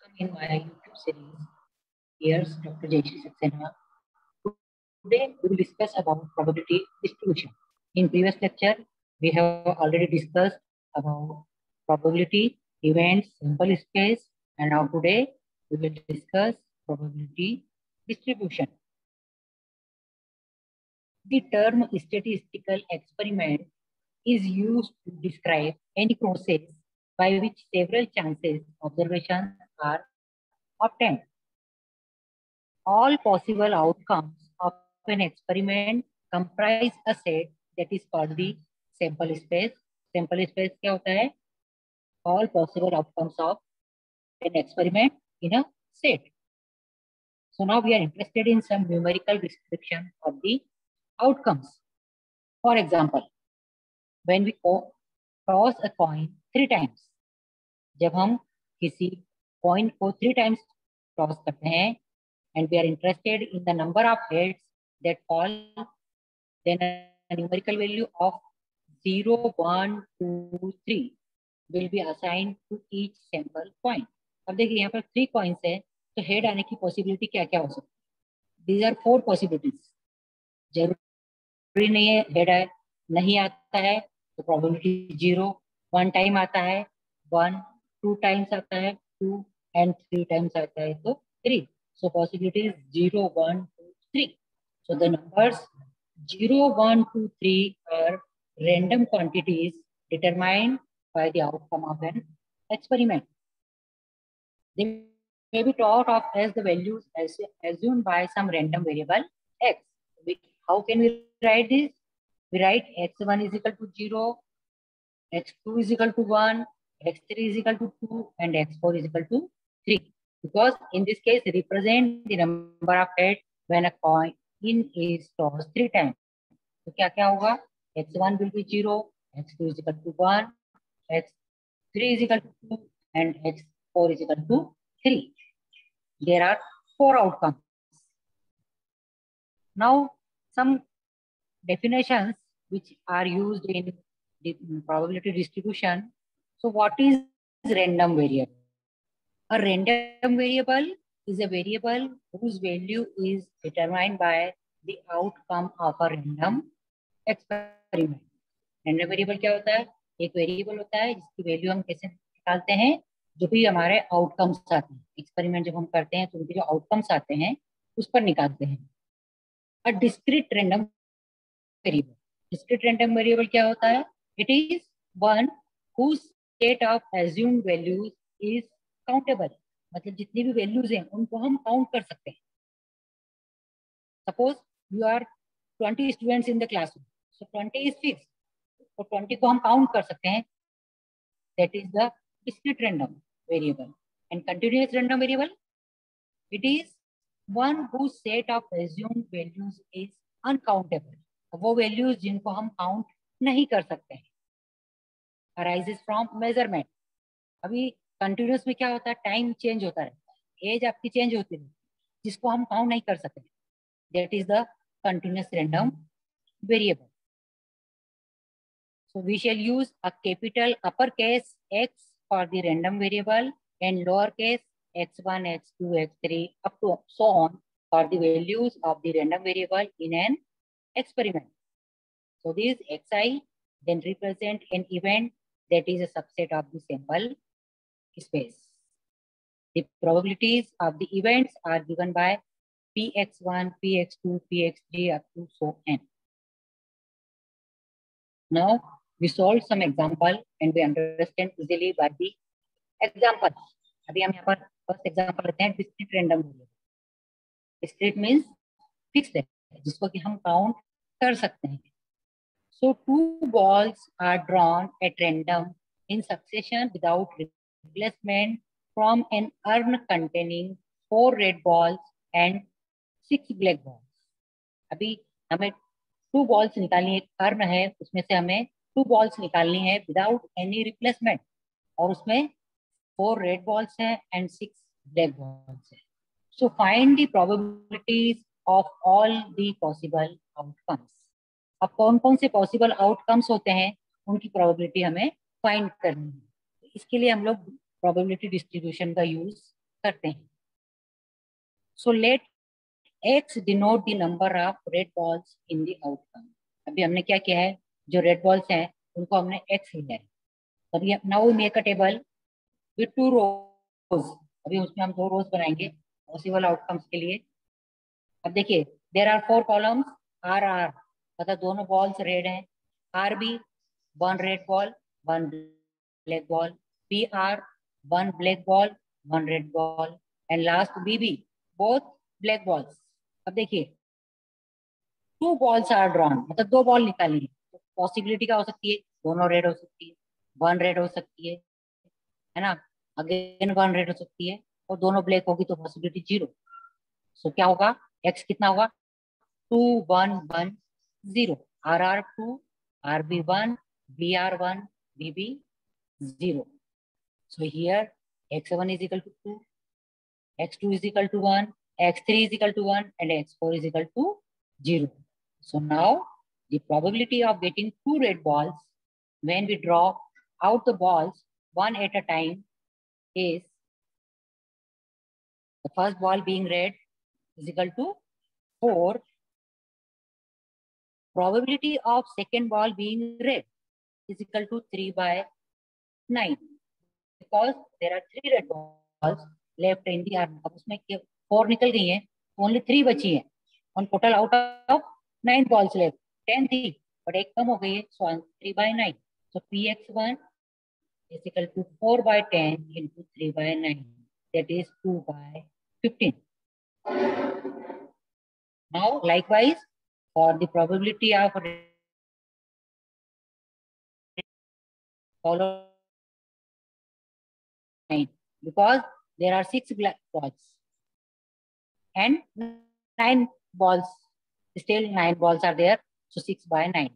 Welcome in my YouTube series. Here's Dr. Jayshree Saxena. Today we will discuss about probability distribution. In previous lecture, we have already discussed about probability, events, sample space, and now today we will discuss probability distribution. The term statistical experiment is used to describe any process by which several chances observations are obtained. All possible outcomes of an experiment comprise a set that is called the sample space. Sample space क्या होता है? All possible outcomes of an experiment in a set. So now we are interested in some numerical description of the outcomes. For example, when we toss a coin 3 times, जब हम किसी coin को 3 times toss करते हैं, and we are interested in the number of heads that fall, then a numerical value of 0, 1, 2, 3 will be assigned to each sample coin. अब देखिए यहाँ पर 3 coins है, तो head आने की possibility क्या क्या हो सकती है? These are 4 possibilities. जरूरी नहीं है head आए, नहीं आता है तो probability 0, 1 time आता है 1, 2 times आता है 2, and 3 times आता है तो 3. So possibility is 0, 1, 2, 3. So the numbers 0, 1, 2, 3 are random quantities determined by the outcome of an experiment. They may be thought of as the values assumed by some random variable x. How can we write this? We write x1 is equal to 0, x2 is equal to 1, x3 is equal to 2, and x4 is equal to 3. Because in this case, represent the number of heads when a coin is tossed 3 times. तो क्या क्या होगा? x1 will be 0, x2 is equal to 1, x3 is equal to 2, and x4 is equal to 3. There are 4 outcomes. Now, some definitions which are used in the probability distribution. So what is random variable? A random variable is a variable whose value is determined by the outcome of a random experiment. Random variable क्या होता है? एक variable होता है जिसकी value हम कैसे निकालते हैं? जो भी हमारे आउटकम्स आते हैं, एक्सपेरिमेंट जब हम करते हैं तो उनके जो आउटकम्स आते हैं उस पर निकालते हैं. A discrete random variable. Discrete random variable क्या होता है? It is one whose set of assumed values is countable. मतलब जितनी भी वैल्यूज हैं उनको हम काउंट कर सकते हैं. Suppose you are 20 students in the classroom, so 20 is fix, तो 20 को हम काउंट कर सकते हैं. That is the discrete random variable. And continuous random variable, it is one whose set of assumed values is uncountable. वो values जिनको हम count नहीं कर सकते हैं. arises from measurement. अभी कंटिन्यूस में क्या होता है? टाइम चेंज होता रहता है, एज आपकी चेंज होती रहती है, जिसको हम काउंट नहीं कर सकते. That is the continuous random variable. So we shall use a capital uppercase X for the random variable and lowercase x1, x2, x3 up to so on for the values of the random variable in an experiment. So these xi then represent an event that is a subset of the sample space. The probabilities of the events are given by px1, px2, px3 up to so n. Now we solve some example and we understand easily by the example. अभी हम यहाँ पर first example लेते हैं discrete random variable. Discrete means fixed है, जिसको कि हम काउंट कर सकते हैं. So 2 balls are drawn at random in succession without replacement from an urn containing 4 red balls and 6 black balls. अभी हमें 2 balls निकालनी है. एक अर्न है, उसमें से हमें 2 balls निकालनी है विदाउट एनी रिप्लेसमेंट, और उसमें 4 red balls हैं and 6 black balls हैं. So find the probabilities of all the possible outcomes. अब कौन कौन से पॉसिबल आउटकम्स होते हैं उनकी प्रोबेबिलिटी हमें फाइंड करनी है. इसके लिए हम लोग प्रोबेबिलिटी डिस्ट्रीब्यूशन का यूज करते हैं. So let X denote the number of red balls in the outcome. अभी हमने क्या किया है, जो रेड बॉल्स हैं उनको हमने X लिया है. अभी now we make a table with 2 rows. अभी उसमें हम 2 रोज बनाएंगे पॉसिबल आउटकम्स के लिए. अब देखिए, there are 4 columns. R R मतलब दोनों बॉल्स रेड हैं. R B 1 red ball 1 black ball. P R 1 black ball 1 red ball. And last B B both black balls. अब देखिए, 2 बॉल्स आर ड्रॉन मतलब 2 बॉल निकाली है. तो पॉसिबिलिटी क्या हो सकती है, दोनों रेड हो सकती है, 1 रेड हो सकती है ना. अगेन 1 रेड हो सकती है और दोनों ब्लैक होगी तो पॉसिबिलिटी 0. सो क्या होगा, एक्स कितना होगा, 2 1 1 0. R R 2, R B 1, B R 1, B B 0. Here हियर x1 is equal to 2, x2 is equal to 1, x3 is equal to 1 and x4 is equal to 0. So now the probability of getting 2 red balls when we draw out the balls one at a time is the first ball being red is equal to 4. Probability of second ball being red is equal to 3 by 9. Because there are 3 red balls left in the arm. अब उसमें 4 निकल गई हैं, only 3 बची हैं. On total out of 9 balls left, 10 थी, but एक कम हो गई है, so 3 by 9. So px1 is equal to 4 by 10 into 3 by 9. That is 2 by 15. Now likewise for the probability of follow 9, because there are 6 black balls and 9 balls, still 9 balls are there, so 6 by 9.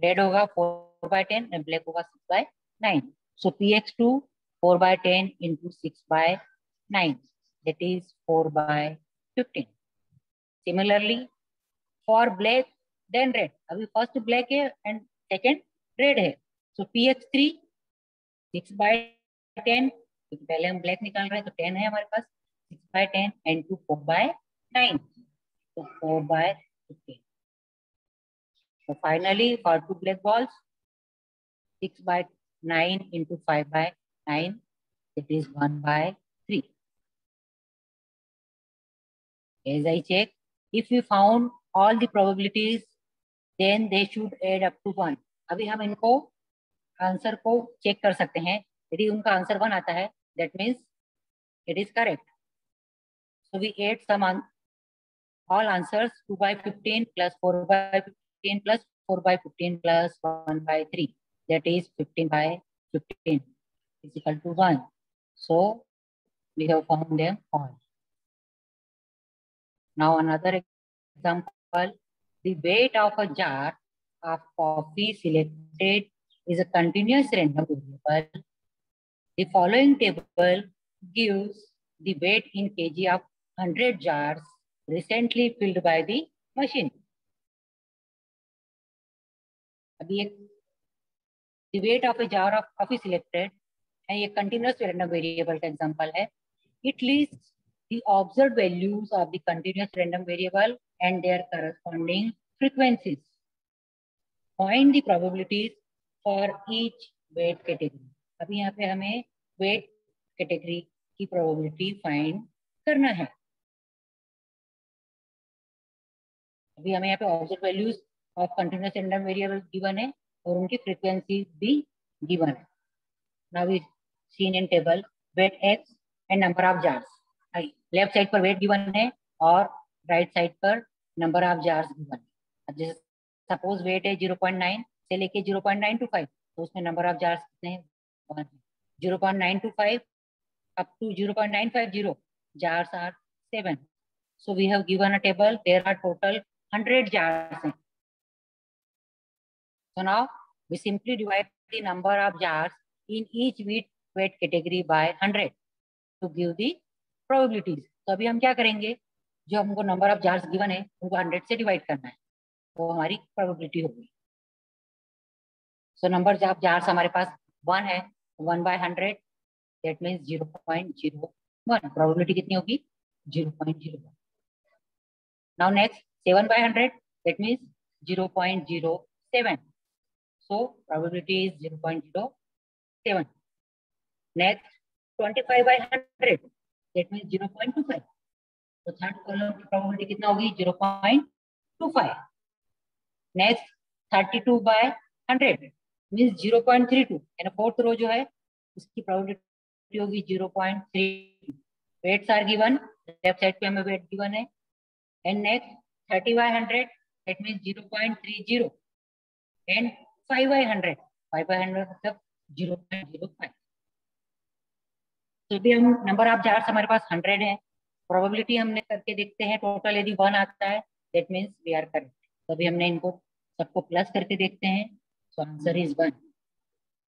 Red होगा 4 by 10 and black होगा 6 by 9. So px2 4 by 10 into 6 by 9, that is 4 by 15. Similarly for black then red, अभी first black है and second red है, so px3 6 by 10, क्योंकि पहले हम black निकाल रहे हैं तो 10 है हमारे पास, 6 by 10 into 4 by 9, so 4 by 15. So finally for 2 black balls, 6 by 9 into 5 by 9, it is 1 by 3. As I check, if we found all the probabilities, then they should add up to 1. अभी हम इनको answer को check कर सकते हैं. यदि उनका answer 1 आता है, that means it is correct. So we add some all answers. 2 by 15 plus 4 by 15 plus 4 by 15 plus 1 by 3, that is 15 by 15 is equal to 1. So we have found them all. Now another example, the weight of a jar of coffee selected is a continuous random variable. The following table gives the weight in kg of 100 jars recently filled by the machine. अभी एक the weight of a jar of coffee selected है, ये continuous random variable का example है. It lists the observed values of the continuous random variable and their corresponding frequencies. Find the probabilities for each weight category. अभी यहाँ पे हमें weight category की probability find करना है. अभी हमें यहाँ पे observe values of continuous random variable given है और उनकी फ्रीक्वेंसी भी गिवन है. Now we seen in table weight X and number of jars. Left side पर वेट गिवन है और राइट साइड पर नंबर ऑफ जार्स गिवन है. अब जैसे सपोज वेट है 0.9 से लेके 0.925, तो उसमें नंबर ऑफ जार्स कितने हैं, 1. 0.925 up to 0.950 jars are 7. So we have given a table. There are total 100 jars. So now we simply divide the number of jars in each weight category by 100 to give the probabilities. तो अभी हम क्या करेंगे, जो हमको number of jars given है उनको 100 से डिवाइड करना है, तो हमारी प्रोबेबिलिटी होगी. सो नंबर ऑफ जार्स हमारे पास 1 है, 1 by 100, दैट मीन्स 0.0 1, प्रोबेबिलिटी कितनी होगी 0.01. Now next 7 by 100, that means 0.07. So probability is 0.07. Next 25 by 100, that means 0.25. तो थर्ड कॉलम की प्रोबेबिलिटी कितना होगी 0.25. Next 32 by 100 means 0.32. And fourth row जो है उसकी प्रोबेबिलिटी होगी 0.32. Weights are given, left side पे हमें वेट गिवन है. And next 30 by 100, that means 0.30. And 5 by 100, 5 by 100 मतलब 0.05. तो भी हम नंबर ऑफ जार्स हमारे पास 100 है. प्रोबेबिलिटी हमने करके देखते हैं, टोटल यदि 1 आता है that means we are correct. तभी हमने इनको सबको प्लस करके देखते हैं. So answer is 1,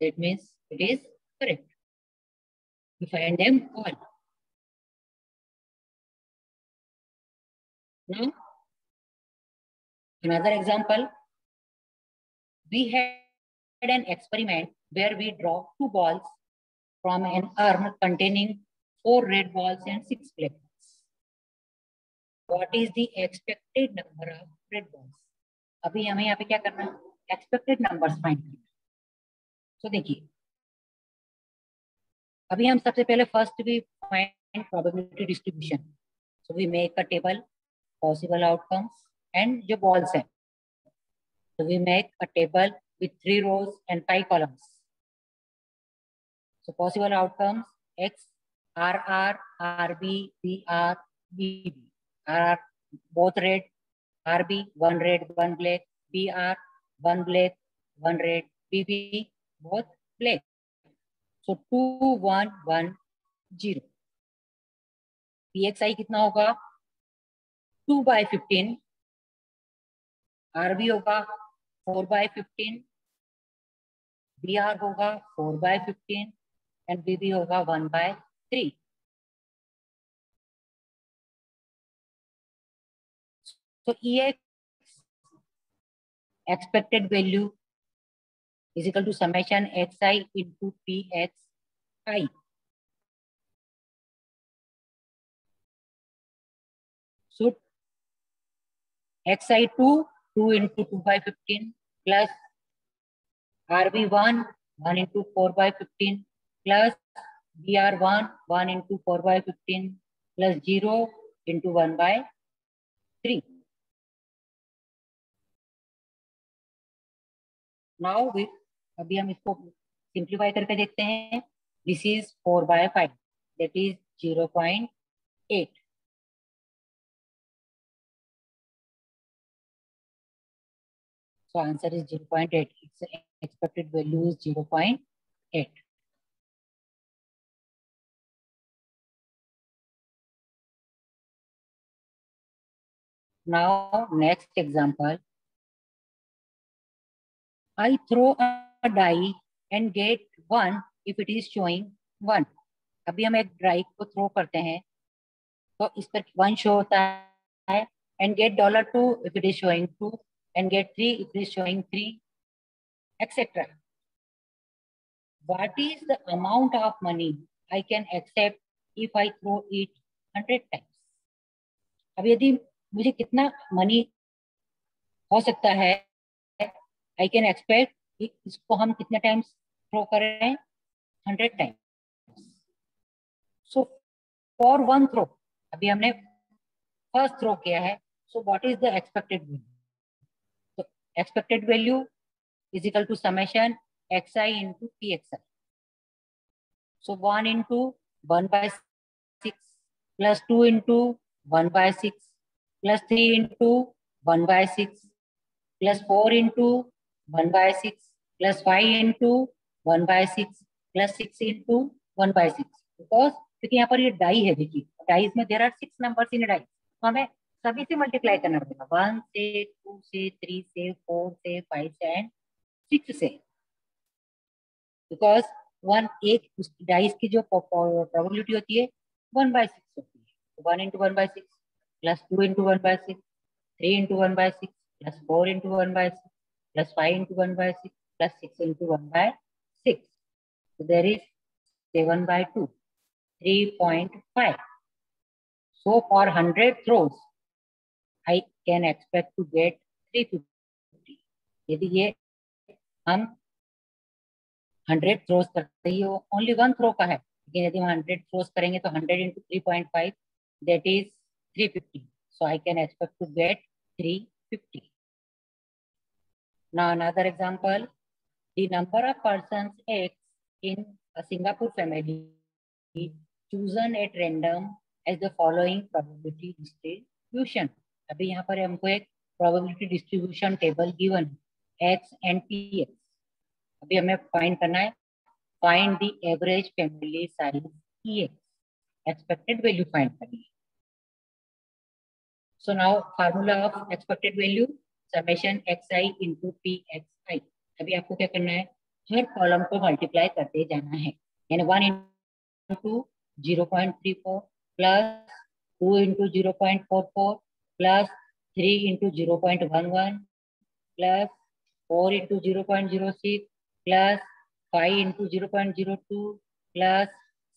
that means it is correct. We find them all. Now another example, we had an experiment where we draw 2 balls from an urn containing 4 red balls and 6 black balls. What is the expected number of red balls? अभी हमें यहाँ पे क्या करना है, expected numbers find करना. तो देखिए अभी हम सबसे पहले first we find probability distribution. So we make a table possible outcomes and जो बॉल्स हैं. So we make a table with 3 rows and 5 columns. So possible outcomes X, RR, RB, BR, BB. RR both red, RB 1 red 1 black, BR 1 black 1 red, BB both black. So 2 1 1 0. PXI कितना होगा 2 by 15. RB होगा 4 by 15, BR होगा 4 by 15 and BB होगा 1 by 3. So EX expected value is equal to summation XI into PXI. So XI2 2 into 2 by 15 plus RB1 1 into 4 by 15 plus BR1 1 into 4 by 15 plus 0 into 1 by 3. Now with अभी हम इसको simplify करके देखते हैं. This is 4 by 5, that is 0.8. So answer is 0.8. Its expected value is 0.8. Now next example. I throw a die and get 1 if it is showing 1. अभी हम एक die को थ्रो करते हैं तो इस पर 1 शो होता है. and get $2 if it is showing 2 and get 3 if it is showing 3, etc. What is the amount of money I can accept if I throw it 100 times? अब यदि मुझे कितना मनी हो सकता है, आई कैन एक्सपेक्ट इसको हम कितने टाइम्स थ्रो कर रहे हैं 100 टाइम्स. सो फॉर 1 थ्रो अभी हमने फर्स्ट थ्रो किया है. So what is the expected value? तो expected value is equal to summation XI into PXI. So 1 into 1 by 6 plus 2 into 1 by 6 plus 3 into 1 by 6 plus 4 into 1 by 6 plus 5 into 1 by 6 plus 6 into 1 by 6. Because क्योंकि यहाँ पर ये die है, देखिए dice में there are 6 numbers in die, तो हमें सभी से मल्टीप्लाई करना पड़ेगा. 1 से 2 से 3 से 4 से 5 से एंड 6 से. बिकॉज 1 एक डाइस की जो प्रोबेबिलिटी होती है 1 by 6 होती है. 1 into 1 by 6 plus 2 into 1 by 6 3 into 1 by 6 plus 4 into 1 by 6 plus 5 into 1 by 6 plus 6 into 1 by 6. So there is 7 by 2. 3.5. So for 100 throws, I can expect to get 350. यदि ये हम 100 throws करते ही only 1 throw का है, लेकिन यदि हम 100 throws करेंगे तो 100 into 3.5 that is 350. So I can expect to get 350. Now another example, the number of persons X in a Singapore family chosen at random as the following probability distribution. अभी यहाँ पर हमको एक probability distribution table given X and PX. अभी हमें find करना है, find the average family size EX, expected value find करनी है. So now formula of expected value summation xi into pxi. अभी आपको क्या करना है, हर कॉलम को मल्टीप्लाई करते जाना है, यानी 1 into 0.34 plus 2 into 0.44 plus 3 into 0.11 plus 4 into 0.06 plus 5 into 0.02 plus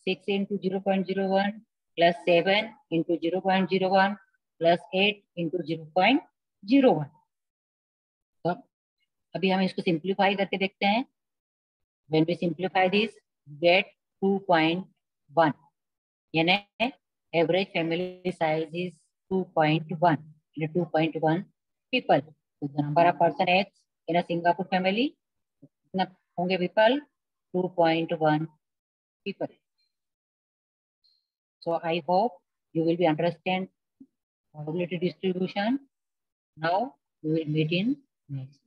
6 into 0.01 plus 7 into 0.01 plus 8 into 0.01. तो अभी हम इसको सिंप्लीफाई करके देखते हैं. When we simplify this, get 2.1. यानी average family size is 2.1. 2.1 people. So the number of person X in a Singapore family, कितना होंगे people? 2.1 people. So I hope you will be understand probability distribution. Now we will meet in next.